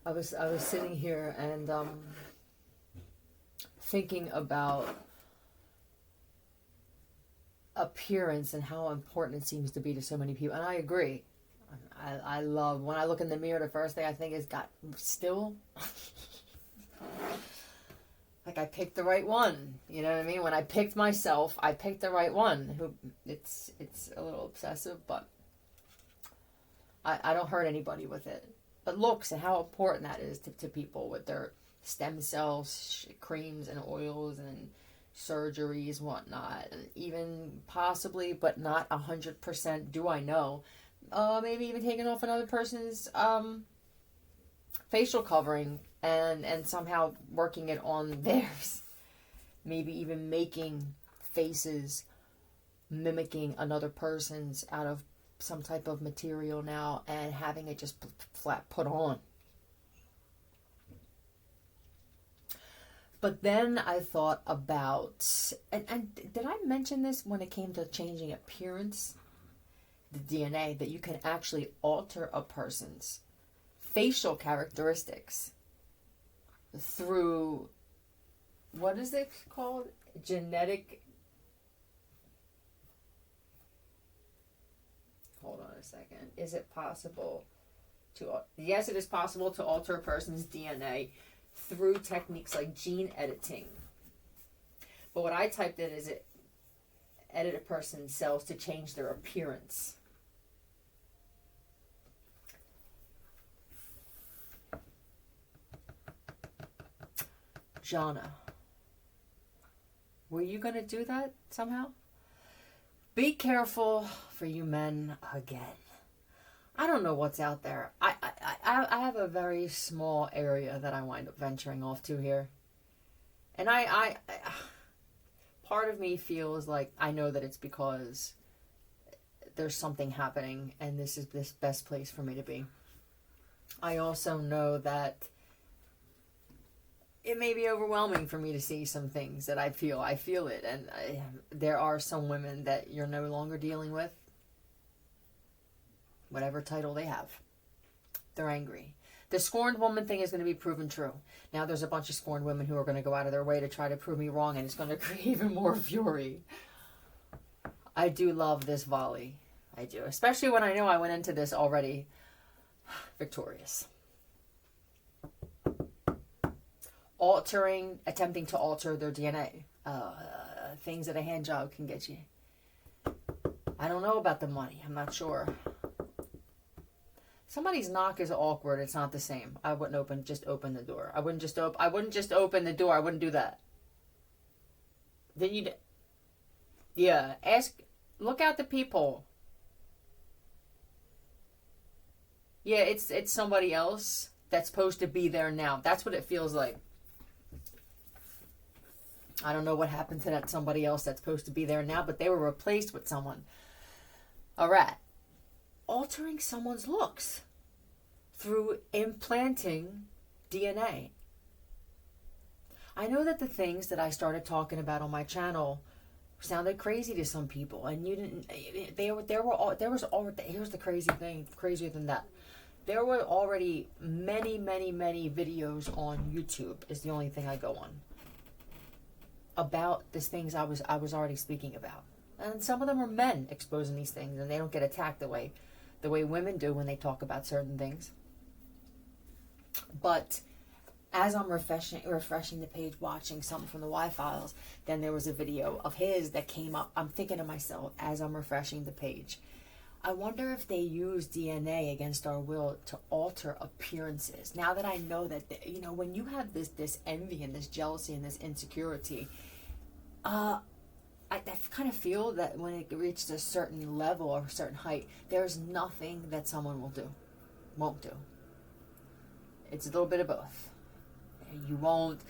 I was sitting here and thinking about appearance and how important it seems to be to so many people, and I agree. I love when I look in the mirror. The first thing I think is, God, still, like I picked the right one. You know what I mean? When I picked myself, I picked the right one. Who it's a little obsessive, but I don't hurt anybody with it. But looks and how important that is to people with their stem cells, creams and oils and surgeries, whatnot, and even possibly, but not 100%. Do I know? Maybe even taking off another person's facial covering and somehow working it on theirs. Maybe even making faces mimicking another person's out of some type of material now and having it just flat put on. But then I thought about, and did I mention this when it came to changing appearance? The DNA, that you can actually alter a person's facial characteristics through, what is it called? Genetic. Hold on a second. Is it possible to, yes, it is possible to alter a person's DNA through techniques like gene editing. But what I typed in is it edit a person's cells to change their appearance. Jana, were you going to do that somehow? Be careful for you men again. I don't know what's out there. I have a very small area that I wind up venturing off to here. And I part of me feels like I know that it's because there's something happening and this is this best place for me to be. I also know that it may be overwhelming for me to see some things that I feel it, and there are some women that you're no longer dealing with, whatever title they have. They're angry. The scorned woman thing is going to be proven true. Now there's a bunch of scorned women who are going to go out of their way to try to prove me wrong, and it's going to create even more fury. I do love this volley. I do, especially when I know I went into this already victorious. Attempting to alter their DNA. Things that a hand job can get you. I don't know about the money. I'm not sure. Somebody's knock is awkward. It's not the same. I wouldn't just open the door. I wouldn't just open the door. I wouldn't do that. Then you, yeah. Look out the people. Yeah, it's somebody else that's supposed to be there now. That's what it feels like. I don't know what happened to that somebody else that's supposed to be there now, but they were replaced with someone. A rat. Altering someone's looks through implanting DNA. I know that the things that I started talking about on my channel sounded crazy to some people, and you didn't. Here's the crazy thing, crazier than that. There were already many videos on YouTube. Is the only thing I go on about these things I was already speaking about, and some of them are men exposing these things, and they don't get attacked the way women do when they talk about certain things. But as I'm refreshing the page, watching something from the Y-Files, then there was a video of his that came up. I'm thinking to myself as I'm refreshing the page, I wonder if they use DNA against our will to alter appearances. Now that I know that, when you have this envy and this jealousy and this insecurity, I kind of feel that when it reaches a certain level or a certain height, there's nothing that someone won't do. It's a little bit of both. You won't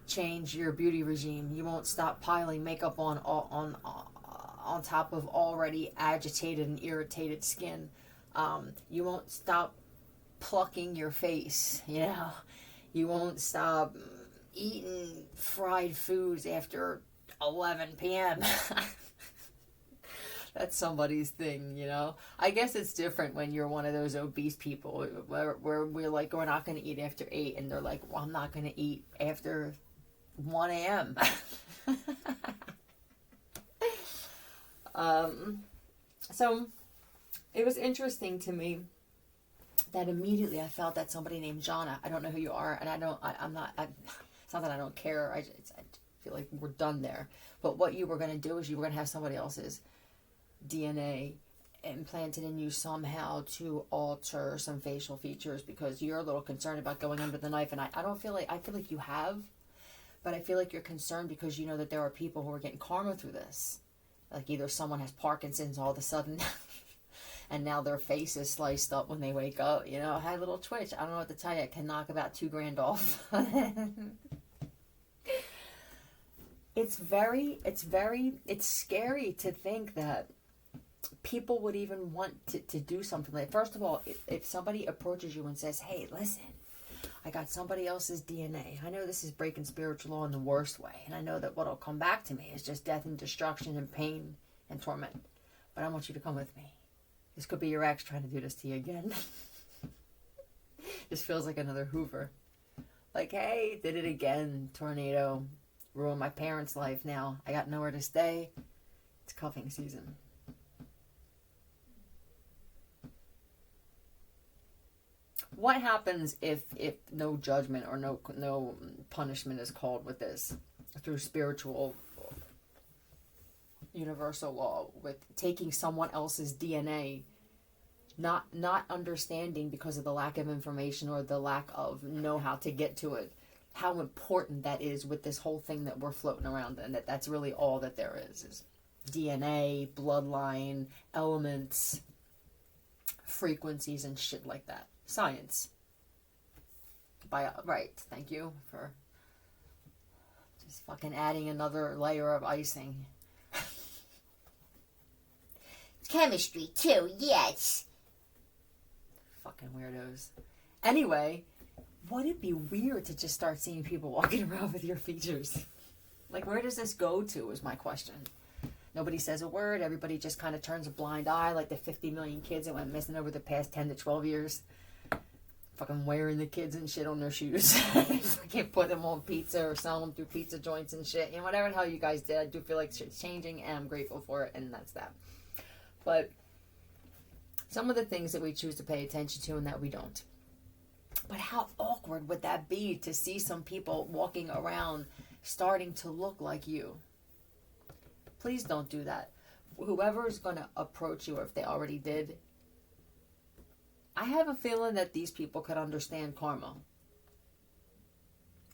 change your beauty regime. You won't stop piling makeup on top of already agitated and irritated skin. You won't stop plucking your face. You won't stop eating fried foods after 11 p.m. That's somebody's thing, you know. I guess it's different when you're one of those obese people where we're like, we're not going to eat after 8, and they're like, well, I'm not going to eat after 1 a.m. So it was interesting to me that immediately I felt that somebody named Jonna, I don't know who you are, and it's not that I don't care, I feel like we're done there. But what you were going to do is you were going to have somebody else's DNA implanted in you somehow to alter some facial features, because you're a little concerned about going under the knife. And I feel like you have, but I feel like you're concerned because you know that there are people who are getting karma through this. Like either someone has Parkinson's all of a sudden and now their face is sliced up when they wake up. You know, I had a little twitch. I don't know what to tell you. It can knock about $2,000 off. It's scary to think that people would even want to do something like, first of all, if somebody approaches you and says, hey, listen, I got somebody else's DNA. I know this is breaking spiritual law in the worst way, and I know that what'll come back to me is just death and destruction and pain and torment. But I want you to come with me. This could be your ex trying to do this to you again. This feels like another Hoover. Like, hey, did it again. Tornado. Ruined my parents' life now. I got nowhere to stay. It's cuffing season. What happens if no judgment or no punishment is called with this through spiritual universal law, with taking someone else's DNA, not understanding because of the lack of information or the lack of know-how to get to it, how important that is with this whole thing that we're floating around, and that's really all that there is DNA, bloodline, elements, frequencies, and shit like that. Science. Right, thank you for just fucking adding another layer of icing. It's chemistry too, yes. Fucking weirdos. Anyway, would it be weird to just start seeing people walking around with your features? Like, where does this go to is my question. Nobody says a word. Everybody just kind of turns a blind eye, like the 50 million kids that went missing over the past 10 to 12 years. Fucking wearing the kids and shit on their shoes. Fucking put them on pizza or selling them through pizza joints and shit. You know, whatever the hell you guys did, I do feel like shit's changing, and I'm grateful for it, and that's that. But some of the things that we choose to pay attention to and that we don't. But how awkward would that be to see some people walking around starting to look like you? Please don't do that. Whoever is going to approach you, or if they already did, I have a feeling that these people could understand karma.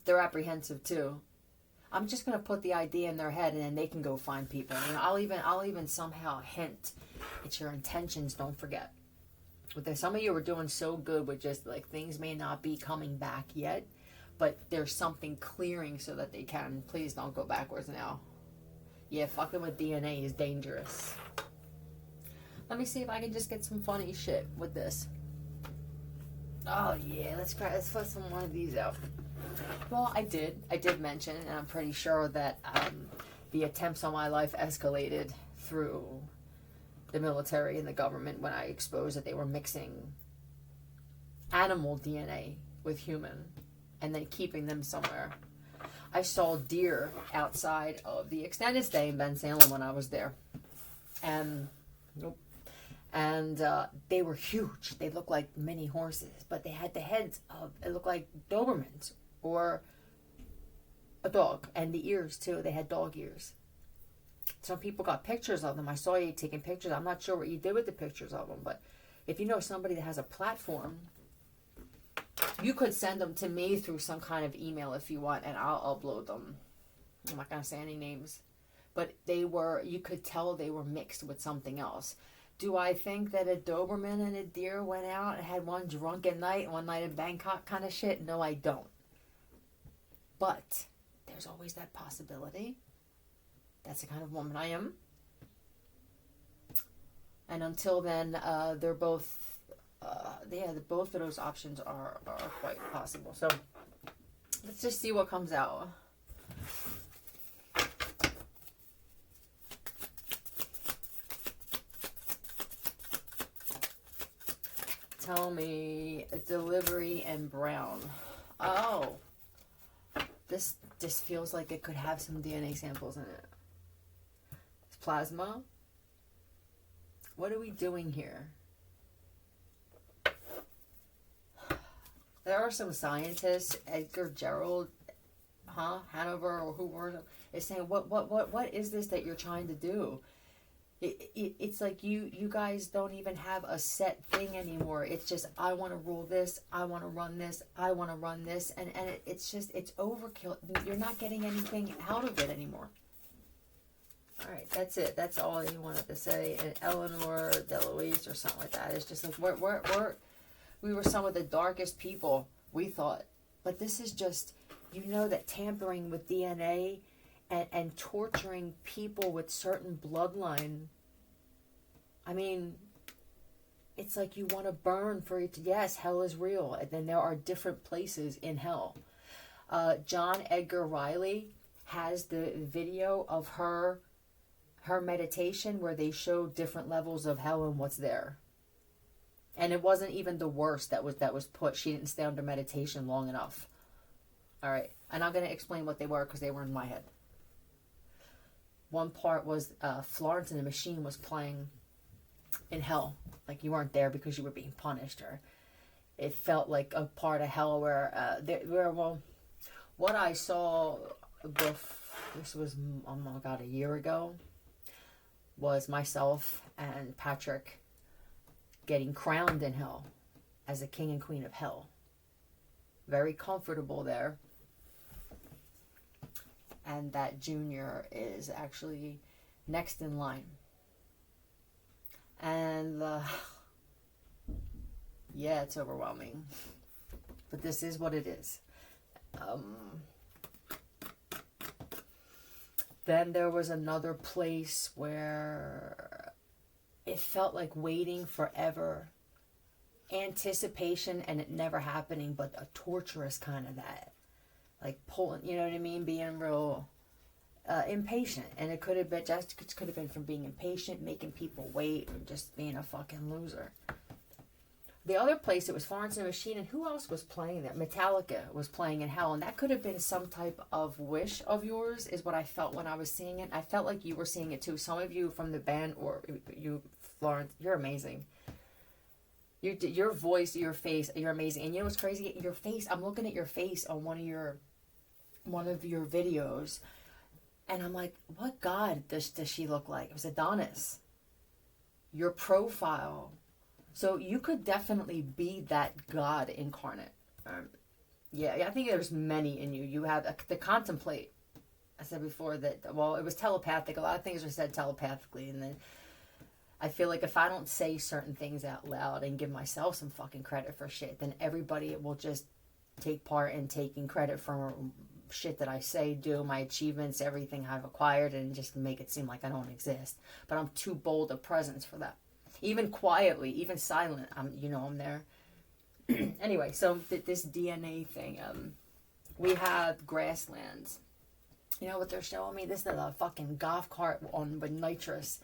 They're apprehensive too. I'm just going to put the idea in their head, and then they can go find people. You know, I'll even somehow hint at your intentions. Don't forget. But some of you are doing so good with just like things may not be coming back yet, but there's something clearing so that they can. Please don't go backwards now. Yeah, fucking with DNA is dangerous. Let me see if I can just get some funny shit with this. Oh yeah, let's put some one of these out. Well, I did mention, and I'm pretty sure that the attempts on my life escalated through the military and the government when I exposed that they were mixing animal DNA with human and then keeping them somewhere. I saw deer outside of the extended stay in Ben Salem when I was there, and they were huge. They looked like mini horses, but they had the heads of, it looked like Dobermans or a dog, and the ears too. They had dog ears. Some people got pictures of them. I saw you taking pictures. I'm not sure what you did with the pictures of them, but if you know somebody that has a platform, you could send them to me through some kind of email if you want, and I'll upload them. I'm not going to say any names. But you could tell they were mixed with something else. Do I think that a Doberman and a deer went out and had one drunken night and one night in Bangkok kind of shit? No, I don't. But there's always that possibility. That's the kind of woman I am. And until then, they're both... both of those options are quite possible. So let's just see what comes out. tell me delivery and brown. Oh, this feels like it could have some DNA samples in it. It's plasma. What are we doing here? There are some scientists, Edgar Gerald, Hanover, or who were, is saying, what is this that you're trying to do? It's like you guys don't even have a set thing anymore. It's just, I want to rule this, I want to run this, I want to run this, and it's just, it's overkill. You're not getting anything out of it anymore. All right, that's it. That's all he wanted to say. And Eleanor DeLuise or something like that. It's just like, we were some of the darkest people, we thought. But this is just, you know, that tampering with DNA and torturing people with certain bloodline. I mean, it's like you want to burn for it. Yes, hell is real. And then there are different places in hell. John Edgar Riley has the video of her meditation where they show different levels of hell and what's there. And it wasn't even the worst that was put. She didn't stay under meditation long enough. All right. And I'm going to explain what they were because they were in my head. One part was Florence and the Machine was playing in hell. Like you weren't there because you were being punished. Or it felt like a part of hell where what I saw this was, oh my God, a year ago, was myself and Patrick getting crowned in hell as a king and queen of hell. Very comfortable there. And that Junior is actually next in line. And yeah, it's overwhelming. But this is what it is. Then there was another place where it felt like waiting forever. Anticipation and it never happening, but a torturous kind of that. Like pulling, you know what I mean? Being real impatient. And it could have been from being impatient, making people wait, or just being a fucking loser. The other place, it was Florence and the Machine, and who else was playing there? Metallica was playing in hell, and that could have been some type of wish of yours, is what I felt when I was seeing it. I felt like you were seeing it too. Some of you from the band, or you, Florence, you're amazing. Your voice, your face, you're amazing. And you know what's crazy? Your face, I'm looking at your face on one of your videos, and I'm like, what god does she look like? It was Adonis. Your profile. So you could definitely be that God incarnate. Yeah, I think there's many in you. You have the contemplate. I said before that, well, it was telepathic. A lot of things are said telepathically. And then I feel like if I don't say certain things out loud and give myself some fucking credit for shit, then everybody will just take part in taking credit for shit that I say, do, my achievements, everything I've acquired, and just make it seem like I don't exist. But I'm too bold a presence for that. Even quietly, even silent, I'm there. Anyway, so this DNA thing, we have grasslands. You know what they're showing me? This is a fucking golf cart with nitrous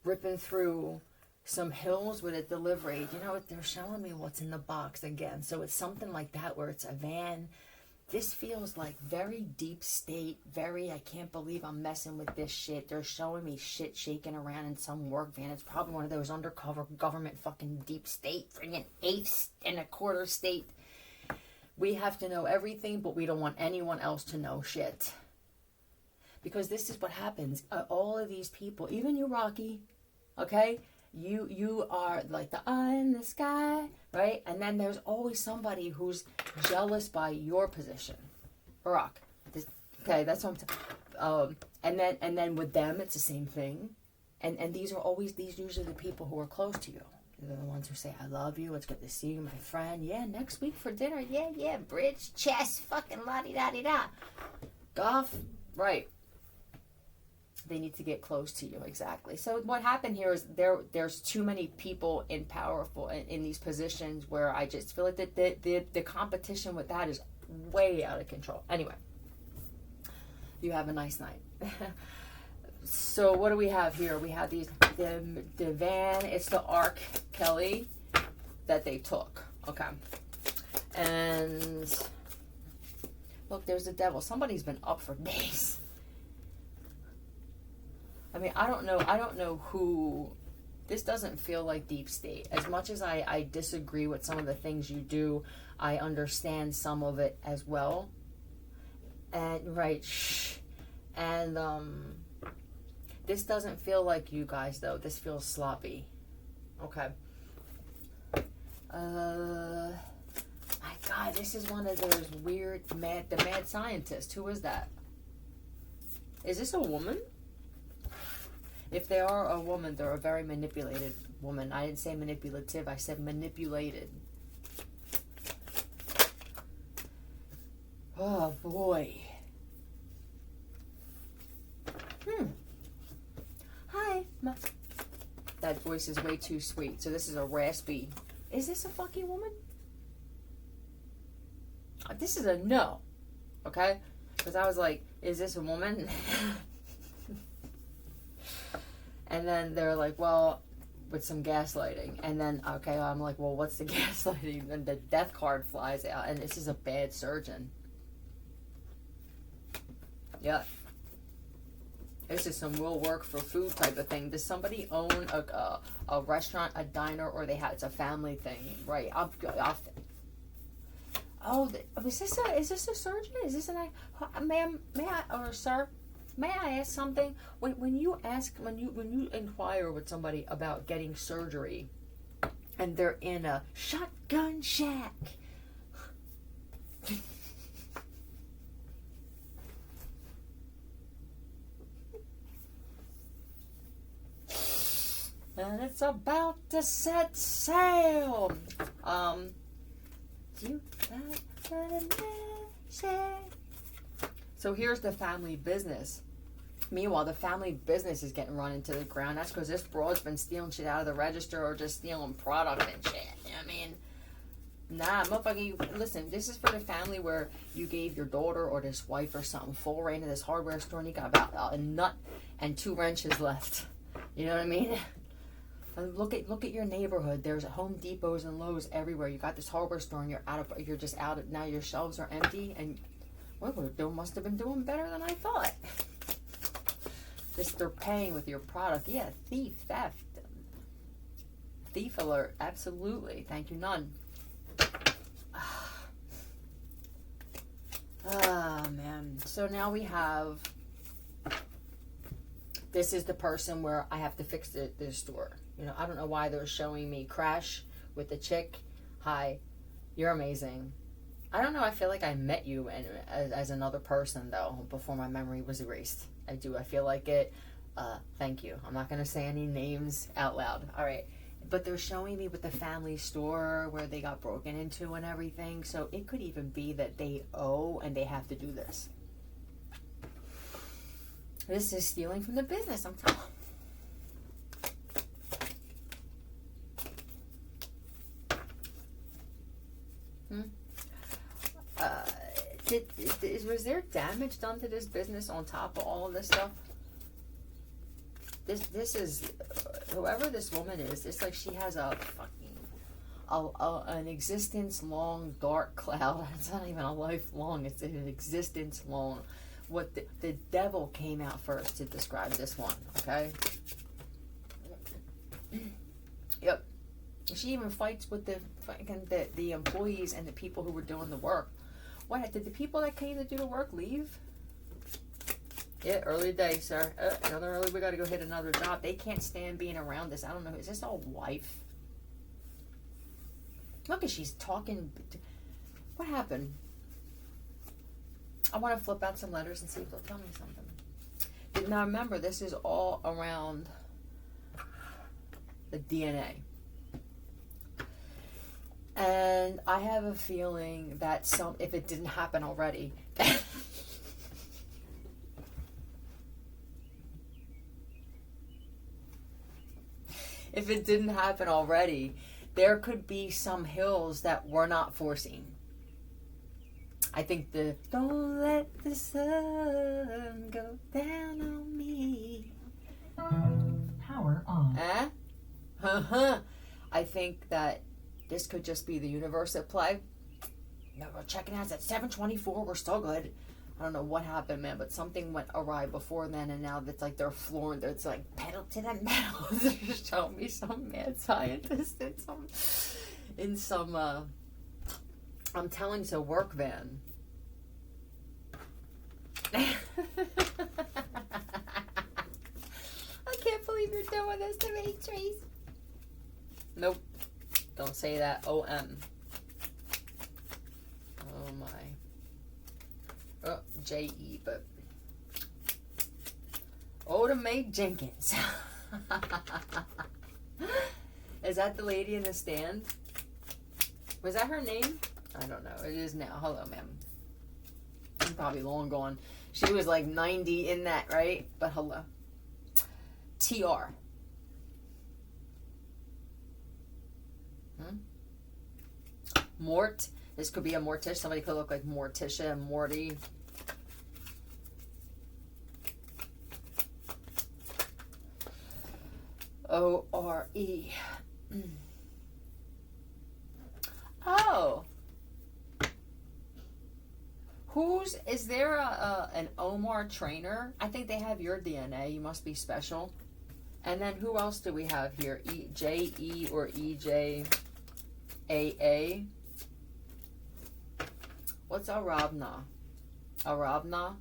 ripping through some hills with a delivery. You know what? They're showing me what's in the box again. So it's something like that where it's a van. This feels like very deep state, I can't believe I'm messing with this shit. They're showing me shit shaking around in some work van. It's probably one of those undercover government fucking deep state, friggin' eighth and a quarter state. We have to know everything, but we don't want anyone else to know shit. Because this is what happens. All of these people, even you, Rocky, okay? You are like the eye in the sky, right? And then there's always somebody who's jealous by your position. Barack. Okay, that's what I'm and then with them, it's the same thing. And these are usually the people who are close to you. They're the ones who say, I love you, it's good to see you, my friend. Yeah, next week for dinner. Yeah, bridge, chess, fucking la-di-da-di-da. Golf, right. They need to get close to you, exactly. So what happened here is there's too many people in these positions where I just feel like the competition with that is way out of control. Anyway, you have a nice night. So what do we have here? We have the van. It's the Ark, Kelly. that they took. Okay. And look, there's the devil. Somebody's been up for days. I mean, I don't know who. This doesn't feel like deep state. As much as I disagree with some of the things you do, I understand some of it as well. And right, and this doesn't feel like you guys though. This feels sloppy. Okay. My God, this is one of those weird the mad scientist. Who is that? Is this a woman? If they are a woman, they're a very manipulated woman. I didn't say manipulative, I said manipulated. Oh boy. Hi. That voice is way too sweet. So this is a raspy. Is this a fucking woman? This is a no. Okay? Because I was like, is this a woman? And then they're like, well, with some gaslighting. And then, okay, I'm like, well, what's the gaslighting? And the death card flies out. And this is a bad surgeon. Yeah. This is some real work for food type of thing. Does somebody own a restaurant, a diner, or it's a family thing? Right. Is this a surgeon? Is this ma'am, may I, or sir, may I ask something? When you inquire with somebody about getting surgery, and they're in a shotgun shack, and it's about to set sail. So here's the family business. Meanwhile, the family business is getting run into the ground. That's because this broad's been stealing shit out of the register or just stealing product and shit. You know what I mean? Nah, motherfucker, listen, this is for the family where you gave your daughter or this wife or something full reign of this hardware store and you got about a nut and 2 wrenches left. You know what I mean? Look at your neighborhood. There's Home Depots and Lowe's everywhere. You got this hardware store and you're just out of, now your shelves are empty and must have been doing better than I thought. They're paying with your product. Yeah, theft. Thief alert. Absolutely. Thank you, none. Ah, man. So now we have, this is the person where I have to fix the store. You know, I don't know why they're showing me crash with the chick. Hi, you're amazing. I don't know. I feel like I met you as another person, though, before my memory was erased. I do. I feel like it. Thank you. I'm not going to say any names out loud. All right. But they're showing me with the family store where they got broken into and everything. So it could even be that they owe and they have to do this. This is stealing from the business, I'm telling you. Was there damage done to this business on top of all of this stuff? This is, whoever this woman is, it's like she has a fucking, an existence long dark cloud. It's not even a lifelong, it's an existence long. What the devil came out first to describe this one, okay? Yep. She even fights with the employees and the people who were doing the work. What, did the people that came to do the work leave? Yeah, early day, sir. Another early, we gotta go hit another job. They can't stand being around this. I don't know, is this a wife? Look, she's talking. What happened? I want to flip out some letters and see if they'll tell me something. Now remember, this is all around the DNA. And I have a feeling that if it didn't happen already, if it didn't happen already, there could be some hills that we're not foreseen. I think don't let the sun go down on me. Power on. I think that This could just be the universe at play. No, we're checking out at 7:24. We're still good. I don't know what happened, man, but something went awry before then, and now it's like they're flooring. It's like pedal to the metal. They're showing me some mad scientist in some I'm telling you, work van. I can't believe you're doing this to me, Trace. Nope. Don't say that. O-M. Oh my. Oh, J-E, but. Oda Mae Jenkins. Is that the lady in the stand? Was that her name? I don't know. It is now. Hello, ma'am. She's probably long gone. She was like 90 in that, right? But hello. TR. Mort. This could be a Mortish. Somebody could look like Morticia, Morty. O-R-E. Oh. Is there an Omar trainer? I think they have your DNA. You must be special. And then who else do we have here? J-E or E-J-A-A? What's Arabna? Arabna?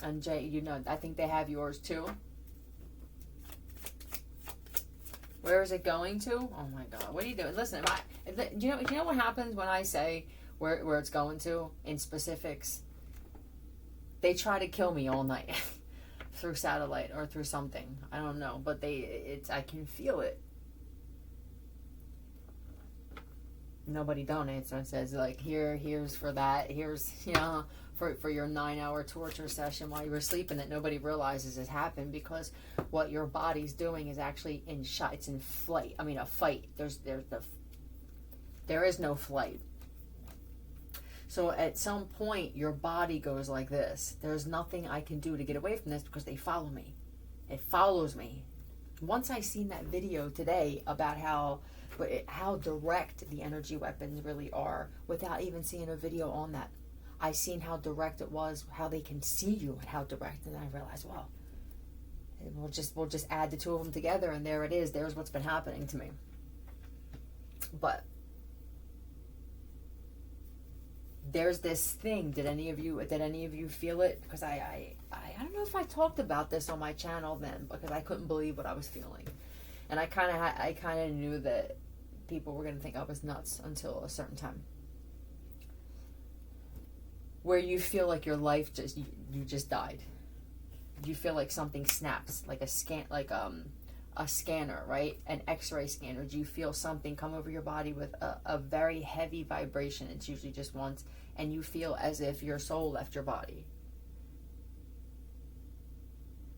And J, you know, I think they have yours too. Where is it going to? Oh my God! What are you doing? Listen, you know what happens when I say where it's going to in specifics? They try to kill me all night through satellite or through something. I don't know, but I can feel it. Nobody donates, so it says like here's for that. Here's for your 9-hour torture session while you were sleeping that nobody realizes has happened, because what your body's doing is actually it's in flight. I mean, a fight. There is no flight. So at some point, your body goes like this. There's nothing I can do to get away from this because they follow me. It follows me. Once I seen that video today about how direct the energy weapons really are, without even seeing a video on that, I seen how direct it was, how they can see you and how direct, and I realized, well, we'll just add the two of them together, and there it is. There's what's been happening to me. But there's this thing. Did any of you feel it? Because I don't know if I talked about this on my channel then, because I couldn't believe what I was feeling, and I kind of knew that people were going to think I was nuts until a certain time, where you feel like your life you just died. You feel like something snaps, like a scanner, right? An X-ray scanner. Do you feel something come over your body with a very heavy vibration? It's usually just once, and you feel as if your soul left your body.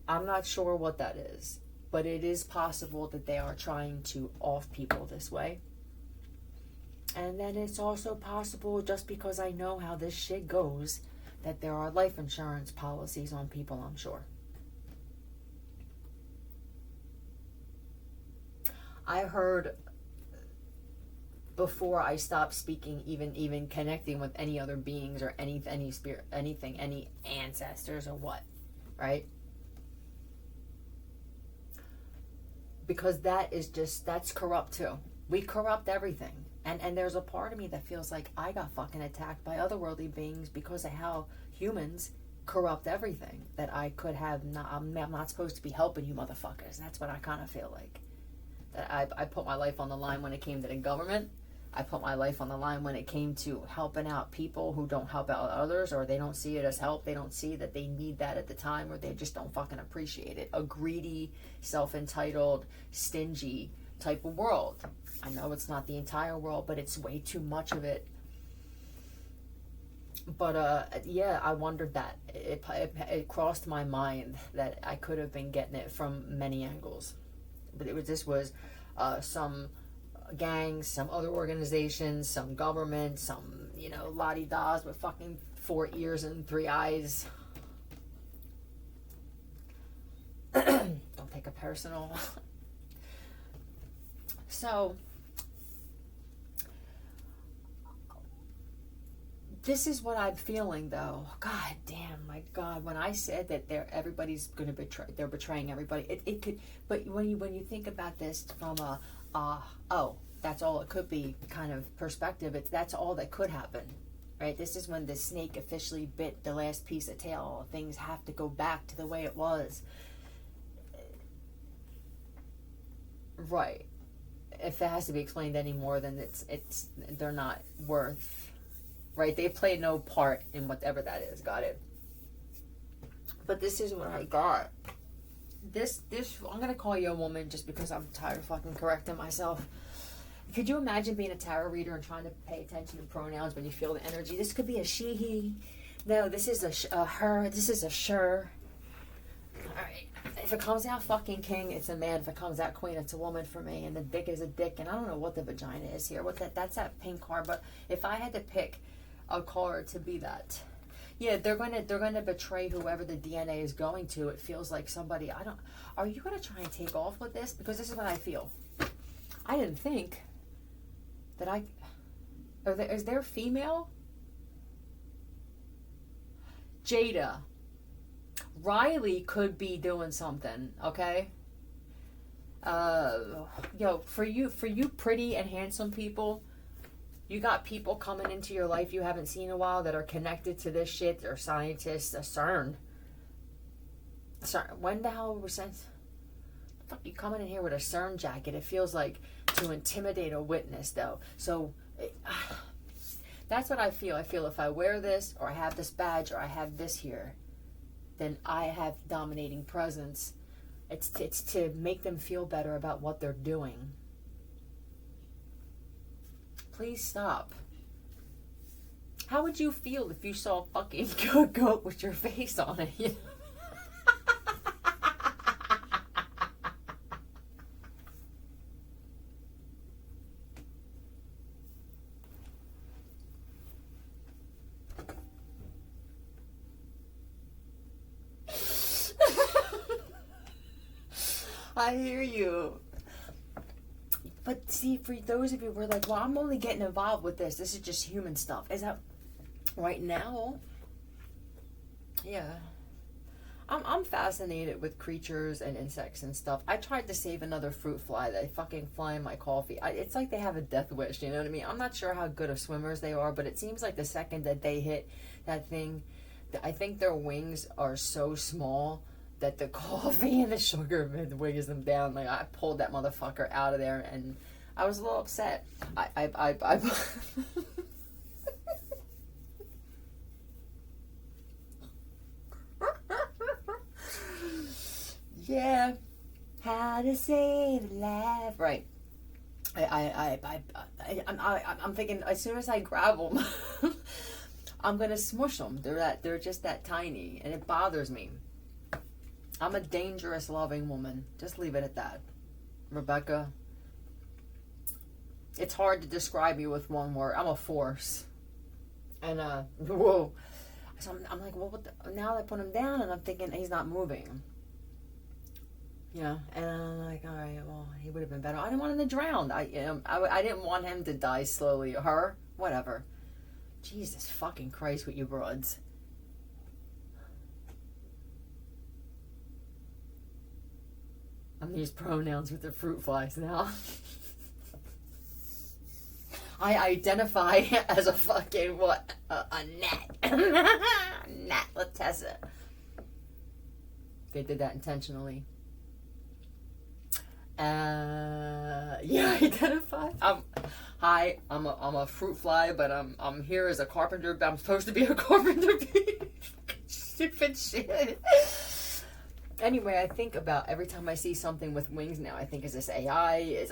I'm not sure what that is, but it is possible that they are trying to off people this way. And then it's also possible, just because I know how this shit goes, that there are life insurance policies on people, I'm sure. I heard, before I stopped speaking, even connecting with any other beings or any spirit, anything, any ancestors or what, right? Because that's corrupt too. We corrupt everything. And there's a part of me that feels like I got fucking attacked by otherworldly beings because of how humans corrupt everything. That I could have I'm not supposed to be helping you motherfuckers. That's what I kind of feel like. That I put my life on the line when it came to the government. I put my life on the line when it came to helping out people who don't help out others, or they don't see it as help. They don't see that they need that at the time, or they just don't fucking appreciate it. A greedy, self-entitled, stingy type of world. I know it's not the entire world, but it's way too much of it. But yeah, I wondered that. It crossed my mind that I could have been getting it from many angles. But this was some gangs, some other organizations, some government, some, la-di-das with fucking 4 ears and 3 eyes. Don't take it personal. So this is what I'm feeling, though. God damn, my God! When I said that everybody's going to betray, they're betraying everybody. It could, but when you think about this from a oh, that's all it could be kind of perspective. That's all that could happen, right? This is when the snake officially bit the last piece of tail. Things have to go back to the way it was, right? If it has to be explained anymore, then they're not worth. Right, they play no part in whatever that is. Got it. But this is what I got. This I'm gonna call you a woman just because I'm tired of fucking correcting myself. Could you imagine being a tarot reader and trying to pay attention to pronouns when you feel the energy? This could be a she, he. No, this is a her. This is a sure. All right. If it comes out fucking king, it's a man. If it comes out queen, it's a woman for me. And the dick is a dick. And I don't know what the vagina is here. That's that pink card. But if I had to pick a card to be that, yeah, they're gonna betray whoever the DNA is going to. It feels like somebody. Are you gonna try and take off with this? Because this is what I feel. I didn't think that is there female? Jada. Riley could be doing something, okay? For you pretty and handsome people, you got people coming into your life you haven't seen in a while that are connected to this shit. They're scientists, CERN. When the hell was that? Fuck, you coming in here with a CERN jacket? It feels like to intimidate a witness, though. So that's what I feel. I feel if I wear this, or I have this badge, or I have this here, then I have dominating presence. It's to make them feel better about what they're doing. Please stop. How would you feel if you saw a fucking goat with your face on it? I hear you. But see, for those of you who are like, well, I'm only getting involved with this. This is just human stuff. Is that right now? Yeah. I'm fascinated with creatures and insects and stuff. I tried to save another fruit fly. They fucking fly in my coffee. It's like they have a death wish, you know what I mean? I'm not sure how good of swimmers they are, but it seems like the second that they hit that thing, I think their wings are so small that the coffee and the sugar weighs them down. Like, I pulled that motherfucker out of there, and I was a little upset. I yeah, how to save life, right? I'm thinking as soon as I grab them, I'm gonna smush them. They're just that tiny, and it bothers me. I'm a dangerous, loving woman. Just leave it at that. Rebecca, it's hard to describe you with one word. I'm a force. And, whoa. So I'm like, well, now I put him down, and I'm thinking he's not moving. And I'm like, all right, well, he would have been better. I didn't want him to drown. I didn't want him to die slowly. Her, whatever. Jesus fucking Christ with you broads. I'm these pronouns with the fruit flies now. I identify as a fucking what? A gnat. Gnat Latessa. They did that intentionally. Identify. I'm a fruit fly, but I'm here as a carpenter. I'm supposed to be a carpenter bee. Stupid shit. Anyway, I think about every time I see something with wings now, I think, is this AI?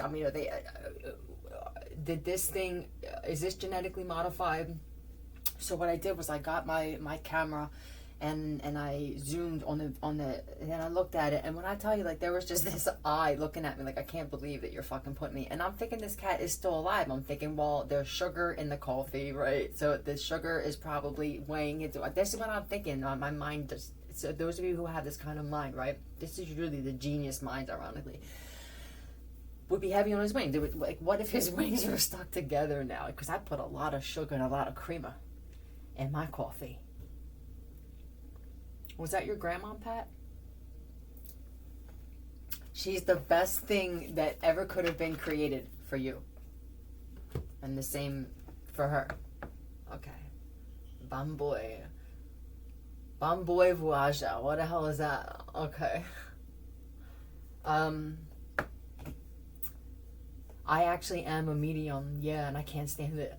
Did this thing, is this genetically modified? So what I did was I got my camera and I zoomed on the, and then I looked at it, and when I tell you, like, there was just this eye looking at me like, I can't believe that you're fucking putting me, and I'm thinking this cat is still alive. I'm thinking, well, there's sugar in the coffee, right? So the sugar is probably weighing into it. This is what I'm thinking. My mind just, so those of you who have this kind of mind, right? This is really the genius minds, ironically. would be heavy on his wings. It would, like, what if his wings are stuck together now? Because I put a lot of sugar and a lot of creamer in my coffee. Was that your grandma, Pat? She's the best thing that ever could have been created for you. And the same for her. Okay. Bamboy. Bamboy Vuaja. What the hell is that? Okay. I actually am a medium. Yeah, and I can't stand it.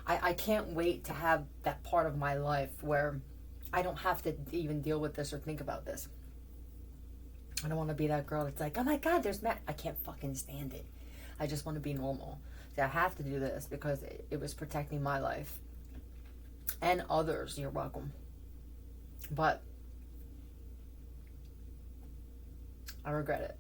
I can't wait to have that part of my life where I don't have to even deal with this or think about this. I don't want to be that girl that's like, oh my God, there's Matt. I can't fucking stand it. I just want to be normal. So I have to do this because it was protecting my life. And others. You're welcome. But I regret it.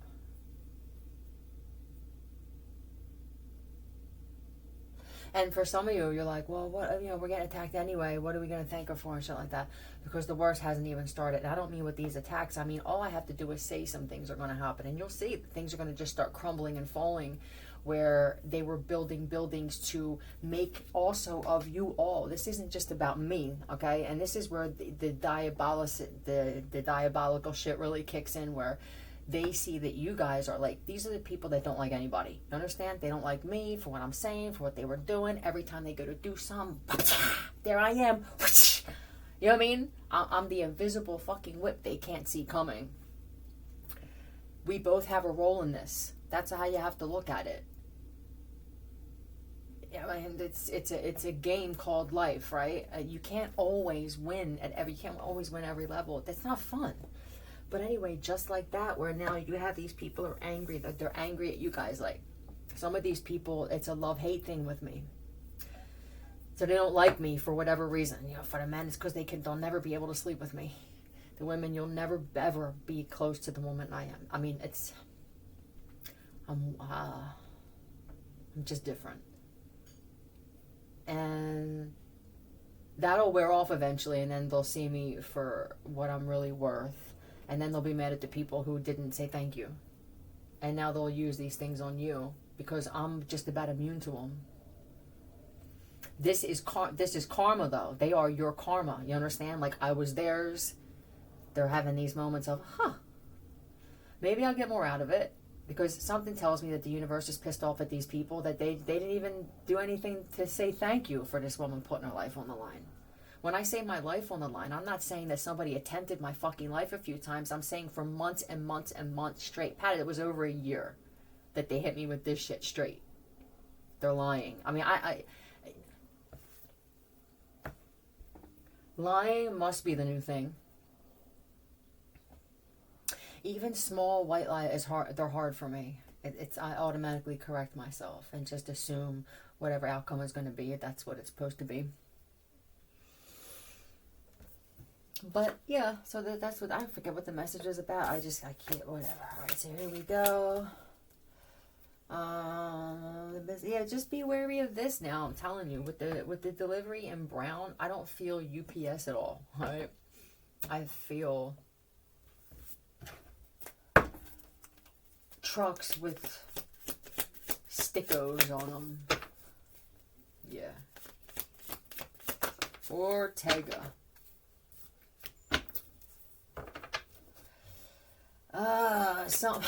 And for some of you, you're like, well, what, we're getting attacked anyway. What are we going to thank her for and shit like that? Because the worst hasn't even started. And I don't mean with these attacks. I mean, all I have to do is say some things are going to happen. And you'll see that things are going to just start crumbling and falling where they were building buildings to make also of you all. This isn't just about me, okay? And this is where the diabolical shit really kicks in, where they see that you guys are like, these are the people that don't like anybody. You understand? They don't like me for what I'm saying, for what they were doing. Every time they go to do something, there I am. You know what I mean? I'm the invisible fucking whip they can't see coming. We both have a role in this. That's how you have to look at it. Yeah, I mean, it's a game called life, right? You can't always win you can't always win every level. That's not fun. But anyway, just like that, where now you have these people who are angry, that they're angry at you guys. Like, some of these people, it's a love-hate thing with me. So they don't like me for whatever reason. For the men, it's because they'll never be able to sleep with me. The women, you'll never, ever be close to the woman I am. I mean, I'm just different. And that'll wear off eventually, and then they'll see me for what I'm really worth. And then they'll be mad at the people who didn't say thank you. And now they'll use these things on you because I'm just about immune to them. This is karma, though. They are your karma. You understand? Like, I was theirs. They're having these moments of, maybe I'll get more out of it. Because something tells me that the universe is pissed off at these people, that they didn't even do anything to say thank you for this woman putting her life on the line. When I say my life on the line, I'm not saying that somebody attempted my fucking life a few times. I'm saying for months and months and months straight. Pat, it was over a year that they hit me with this shit straight. They're lying. I mean, lying must be the new thing. Even small white lie is hard. They're hard for me. I automatically correct myself and just assume whatever outcome is going to be, that's what it's supposed to be. But yeah, so that's what I forget what the message is about. I can't, whatever. All right, so here we go. Yeah, just be wary of this now. I'm telling you, with the delivery in brown, I don't feel UPS at all. Right? I feel trucks with stickos on them. Yeah. Ortega. Some.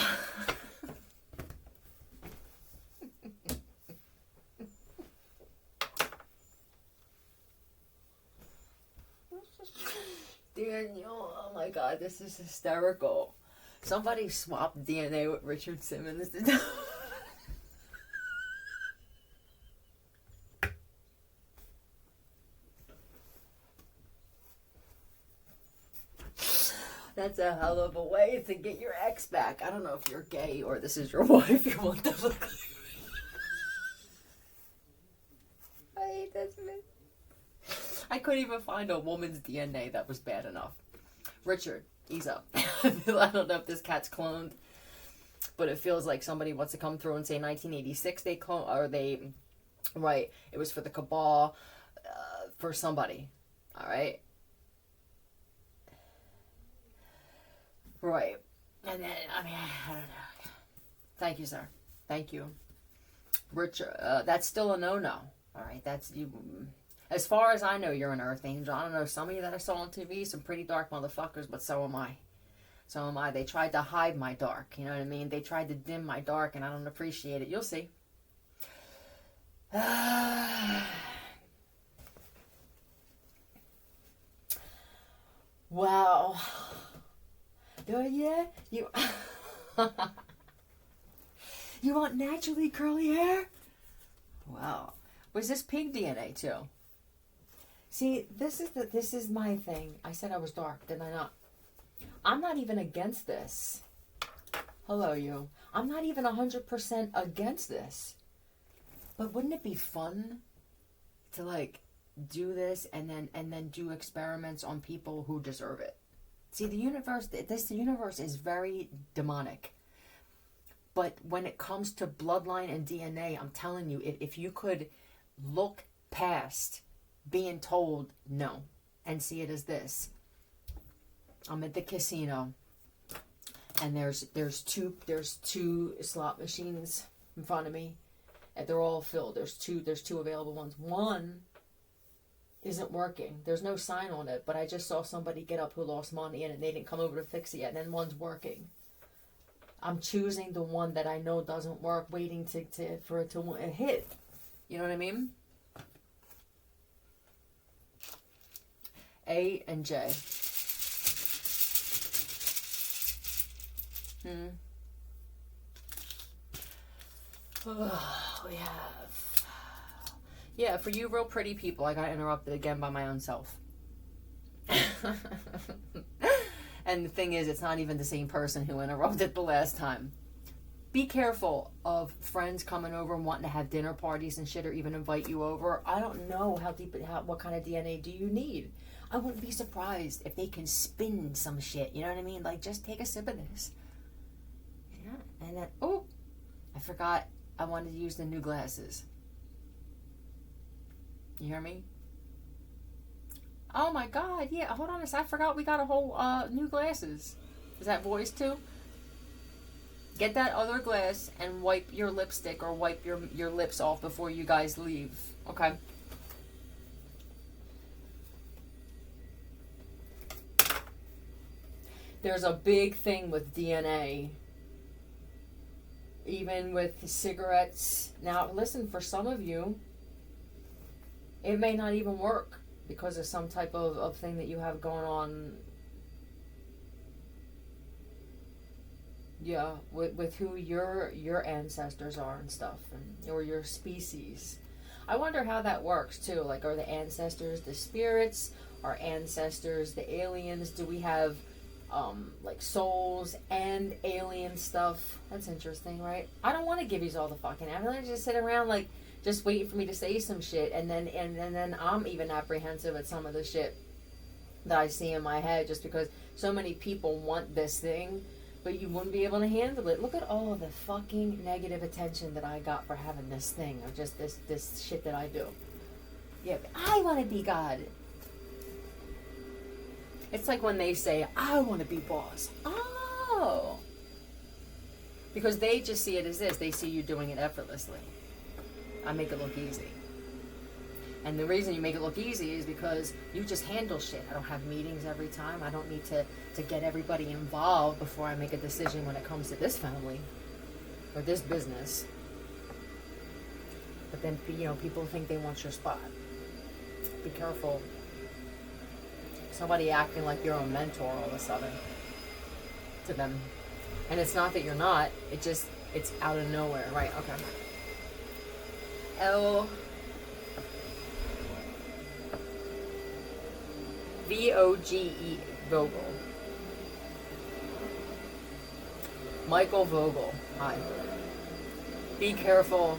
Daniel, oh my God, this is hysterical. Somebody swapped DNA with Richard Simmons. That's a hell of a way to get your ex back. I don't know if you're gay or this is your wife. You want to look like. I hate this man. I couldn't even find a woman's DNA that was bad enough. Richard, ease up. I don't know if this cat's cloned, but it feels like somebody wants to come through and say 1986 they cloned, or they, right, it was for the cabal, for somebody, all right? Right. And then, I mean, I don't know. Thank you, sir. Thank you. Richard, that's still a no-no. All right, that's you. As far as I know, you're an earth angel. I don't know, some of you that I saw on TV, some pretty dark motherfuckers, but so am I. So am I. They tried to hide my dark, you know what I mean? They tried to dim my dark, and I don't appreciate it. You'll see. Wow. Oh, yeah? You... You want naturally curly hair? Wow. Was this pig DNA, too? See, this is my thing. I said I was dark, didn't I not? I'm not even against this. Hello, you. I'm not even 100% against this. But wouldn't it be fun to, like, do this and then do experiments on people who deserve it? See, the universe is very demonic. But when it comes to bloodline and DNA, I'm telling you, if you could look past being told no and see it as this. I'm at the casino and there's two slot machines in front of me and they're all filled. There's two available ones. One isn't working. There's no sign on it, but I just saw somebody get up who lost money in it and they didn't come over to fix it yet, and then one's working. I'm choosing the one that I know doesn't work, waiting for it to hit. You know what I mean? A and J. Oh, we have... Yeah, for you real pretty people, I got interrupted again by my own self. And the thing is, it's not even the same person who interrupted the last time. Be careful of friends coming over and wanting to have dinner parties and shit, or even invite you over. I don't know what kind of DNA do you need. I wouldn't be surprised if they can spin some shit. You know what I mean? Like, just take a sip of this. Yeah, and then, oh, I forgot I wanted to use the new glasses. You hear me? Oh my God, yeah, hold on a sec. I forgot we got a whole new glasses. Is that voice too? Get that other glass and wipe your lipstick or wipe your lips off before you guys leave. Okay. There's a big thing with DNA. Even with cigarettes. Now, listen, for some of you, it may not even work because of some type of thing that you have going on. Yeah, with who your ancestors are and stuff, or your species. I wonder how that works too. Like, are the ancestors the spirits? Are ancestors the aliens? Do we have like souls and alien stuff? That's interesting, right? I don't want to give you all the fucking evidence. Just sit around like just waiting for me to say some shit, and then I'm even apprehensive at some of the shit that I see in my head, just because so many people want this thing, but you wouldn't be able to handle it. Look at all the fucking negative attention that I got for having this thing, or just this shit that I do. Yeah, but I want to be God. It's like when they say, I want to be boss. Oh. Because they just see it as this. They see you doing it effortlessly. I make it look easy. And the reason you make it look easy is because you just handle shit. I don't have meetings every time. I don't need to get everybody involved before I make a decision when it comes to this family or this business. But then, people think they want your spot. Be careful. Somebody acting like your own mentor all of a sudden to them. And it's not that you're not. It's out of nowhere. Right, okay. L-V-O-G-E, Vogel. Michael Vogel. Hi. Be careful,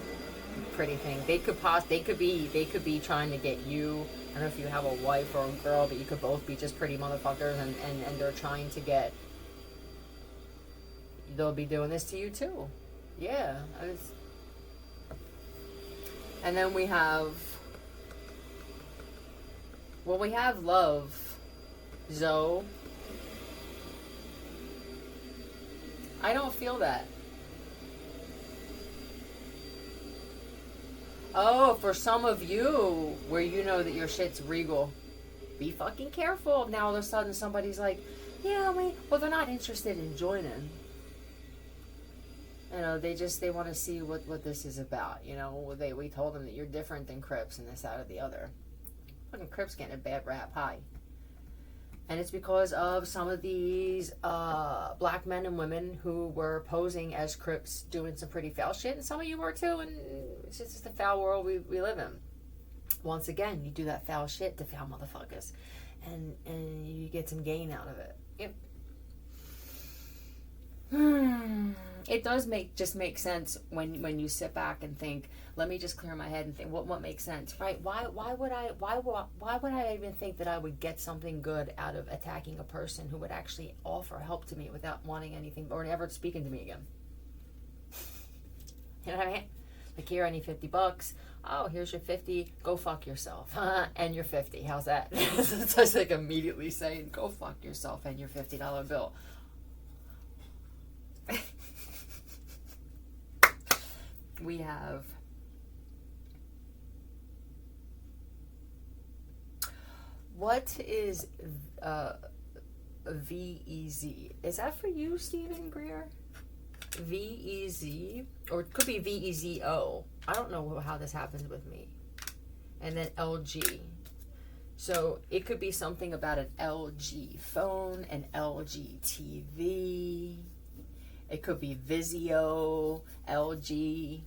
pretty thing. They could be trying to get you. I don't know if you have a wife or a girl, but you could both be just pretty motherfuckers, and they're trying to get. They'll be doing this to you too. Yeah. And then we have love, Zoe. I don't feel that. Oh, for some of you, where you know that your shit's regal, be fucking careful. Now all of a sudden somebody's like, yeah, well, they're not interested in joining. You know, they want to see what this is about. You know, we told them that you're different than Crips and this, that, or the other. Fucking Crips getting a bad rap. Hi. And it's because of some of these black men and women who were posing as Crips doing some pretty foul shit. And some of you were too. And it's just the foul world we live in. Once again, you do that foul shit to foul motherfuckers. And you get some gain out of it. Yep. It does make sense when you sit back and think, let me just clear my head and think what makes sense, right? Why would I even think that I would get something good out of attacking a person who would actually offer help to me without wanting anything or never speaking to me again? You know what I mean? Like, here, I need $50. Oh, here's your 50. Go fuck yourself. And your 50. How's that? It's just like immediately saying, go fuck yourself and your $50 bill. We have what is VEZ? Is that for you, Stephen Greer? VEZ, or it could be VEZO. I don't know how this happens with me. And then LG. So it could be something about an LG phone, an LG TV. It could be Vizio, LG.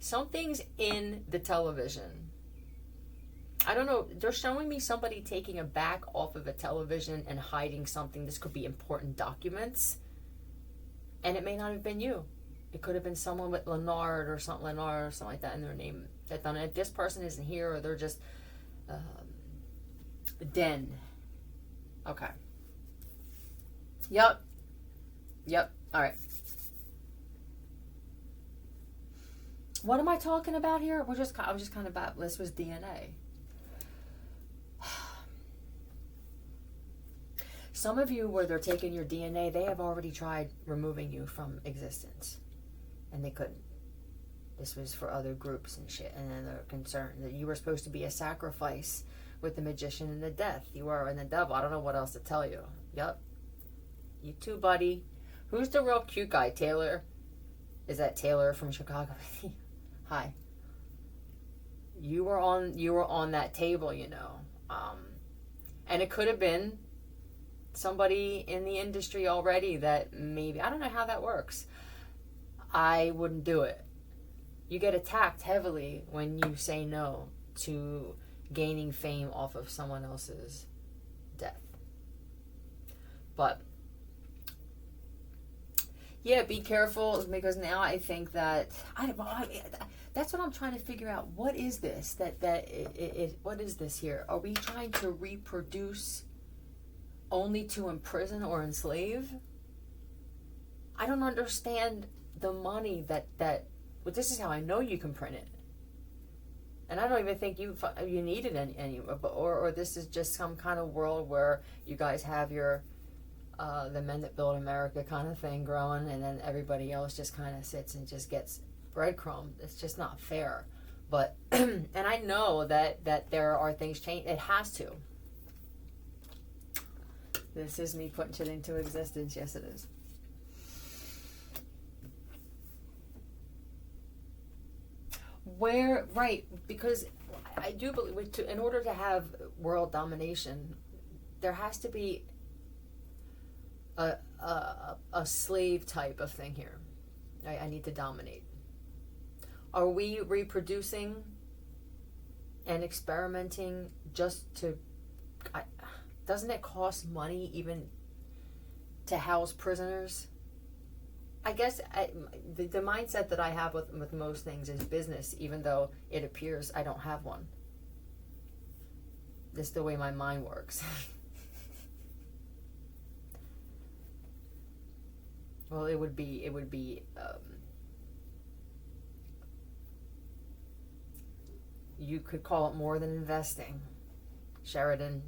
Something's in the television. I don't know. They're showing me somebody taking a back off of a television and hiding something. This could be important documents. And it may not have been you. It could have been someone with Leonard or something like that in their name. That done it. If this person isn't here, or they're just Den. Okay. Yep. All right. What am I talking about here? I was just kind of about, this was DNA. Some of you, where they're taking your DNA, they have already tried removing you from existence. And they couldn't. This was for other groups and shit. And then they're concerned that you were supposed to be a sacrifice with the magician and the death. You are, and the devil. I don't know what else to tell you. Yep. You too, buddy. Who's the real cute guy? Taylor? Is that Taylor from Chicago? Hi. You were on that table, you know. And it could have been somebody in the industry already that maybe, I don't know how that works. I wouldn't do it. You get attacked heavily when you say no to gaining fame off of someone else's death. But yeah, be careful, because now I think that that's what I'm trying to figure out. What is this? What is this here? Are we trying to reproduce only to imprison or enslave? I don't understand the money that well, this is how I know you can print it. And I don't even think you need it any or this is just some kind of world where you guys have your the men that build America kind of thing growing, and then everybody else just kind of sits and just gets breadcrumb. It's just not fair. But and I know that there are things change. It has to. This is me putting shit into existence. Yes, it is. Right, because I do believe in order to have world domination, there has to be a slave type of thing here. I need to dominate. Are we reproducing and experimenting just to... doesn't it cost money even to house prisoners? I guess the mindset that I have with most things is business, even though it appears I don't have one. This is the way my mind works. Well, it would be you could call it more than investing, Sheridan.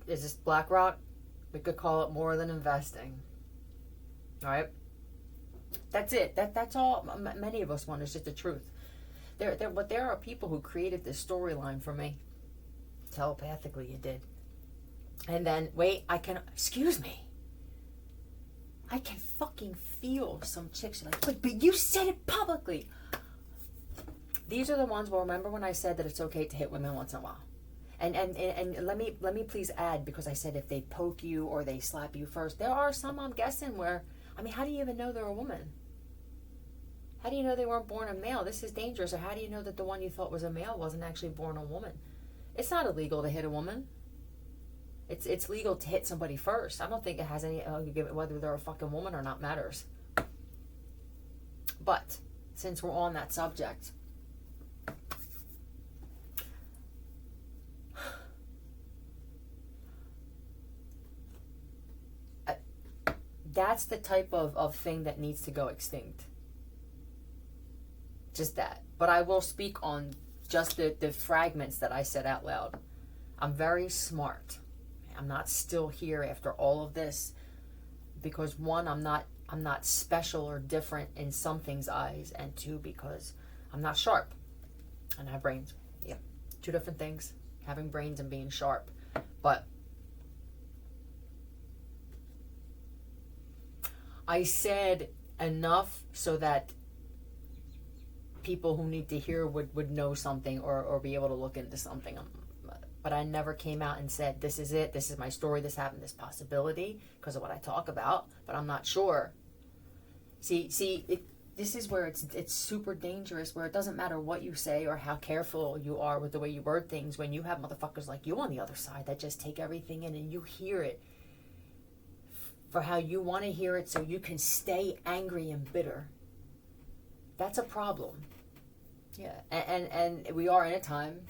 Is this BlackRock? We could call it more than investing. All right? That's it. That's all many of us want, is just the truth. But there are people who created this storyline for me. Telepathically, you did. And then, wait, excuse me. I can fucking feel some chicks are like, but you said it publicly. These are the ones, well, remember when I said that it's okay to hit women once in a while? And let me please add, because I said if they poke you or they slap you first, there are some, I'm guessing, where, I mean, how do you even know they're a woman? How do you know they weren't born a male? This is dangerous. Or how do you know that the one you thought was a male wasn't actually born a woman? It's not illegal to hit a woman. It's legal to hit somebody first. I don't think it has any, whether they're a fucking woman or not matters. But since we're on that subject, that's the type of thing that needs to go extinct. Just that. But I will speak on just the fragments that I said out loud. I'm very smart. I'm not still here after all of this because, one, I'm not special or different in something's eyes, and two, because I'm not sharp and I have brains. Yeah, two different things, having brains and being sharp. But I said enough so that people who need to hear would know something or be able to look into something. But I never came out and said, this is it, this is my story, this happened, this possibility, because of what I talk about, but I'm not sure. This is where it's super dangerous, where it doesn't matter what you say or how careful you are with the way you word things, when you have motherfuckers like you on the other side that just take everything in and you hear it for how you want to hear it so you can stay angry and bitter. That's a problem. Yeah, and we are in a time,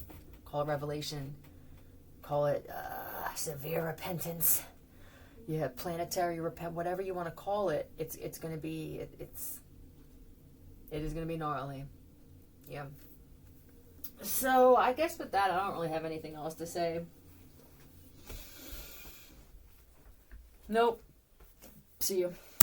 call it revelation, call it severe repentance. Yeah, planetary whatever you want to call it. It's going to be it is going to be gnarly. Yeah. So I guess with that, I don't really have anything else to say. Nope. See you.